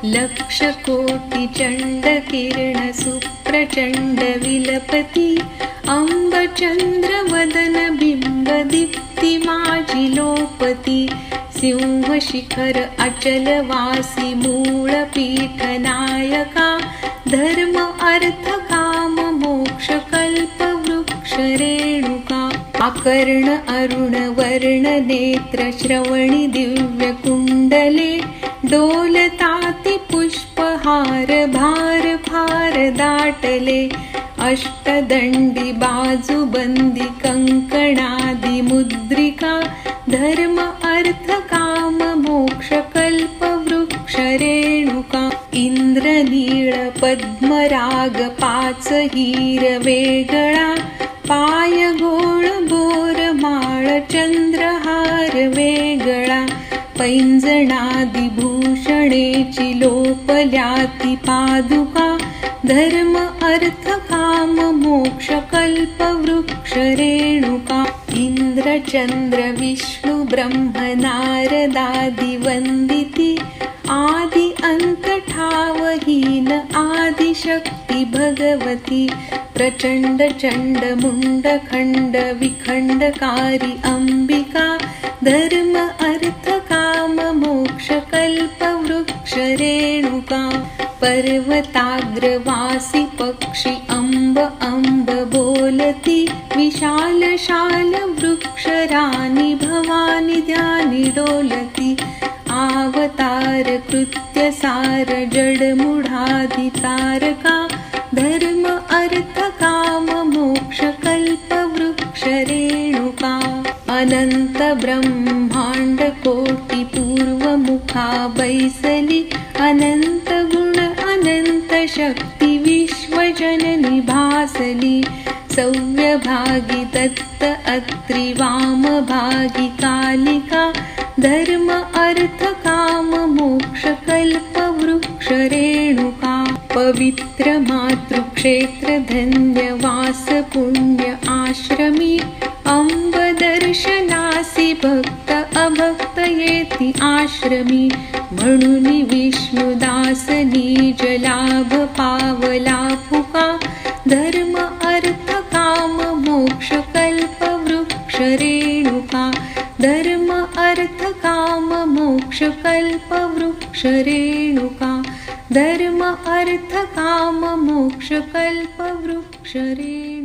लक्ष कोटि चंड किरण सुप्रचंड विलपती अंब चंद्र वदन बिंब दीप्ती माझी लोपती सिंह शिखर अचल वासी मूळ पीठ नायका धर्म अर्थ काम मोक्ष कल्प वृक्ष रेणुका आकर्ण अरुण वर्ण नेत्र श्रवणी दिव्य कुंडले डोलताती पुष्पहार भार फार दाटले अष्टदंडी बाजूबंदी कंकणादि मुद्रिका धर्म अर्थ काम मोक्ष कल्प वृक्ष रेणुका इंद्रनीळ पद्मराग पाच हीर वेगळा पाय गोळ बोर माळ चंद्रहार वेगळा पैंजणादि भूषणेची लोपल्याती पादुका धर्म अर्थ काम मोक्ष कल्प वृक्ष रेणुका इंद्र चंद्र विष्णु ब्रह्म नारदादि वंदिती आदि अंत ठावहीन आदि शक्ती भगवती प्रचंड चंड मुंड खंड विखंडकारी अंबिका धर्म अर्थ काम मोक्ष कल्प वृक्ष रेणुका पर्वताग्रवासी पक्षी अंब अंब बोलती विशाल शाल वृक्ष राणी भवानी ध्यानी डोलती अवतार कृत्य सार जडमुढादि तारका धर्म अर्थ काम मोक्ष कल्प वृक्ष रेणुका अनंत ब्रह्मांड कोटि पूर्वमुखा बैसली अनंत गुण अनंत शक्ती विश्वजननी भासली सव्यभागी दत्त अत्रि वामभागी कालिका धर्म अर्थ काम मोक्ष कल्प वृक्ष रेणुका पवित्र मातृक्षेत्र धन्य वास पुण्य आश्रमी अंब दर्शनासी भक्त अभक्त येती आश्रमी म्हणून विष्णुदास निज लाभ पावला फुका धर्म अर्थ काम मोक्ष कल्प वृक्ष रेणुका धर्म अर्थ काम मोक्ष कल्प वृक्ष रेणुका धर्म अर्थ काम मोक्ष कल्प वृक्ष रेणुका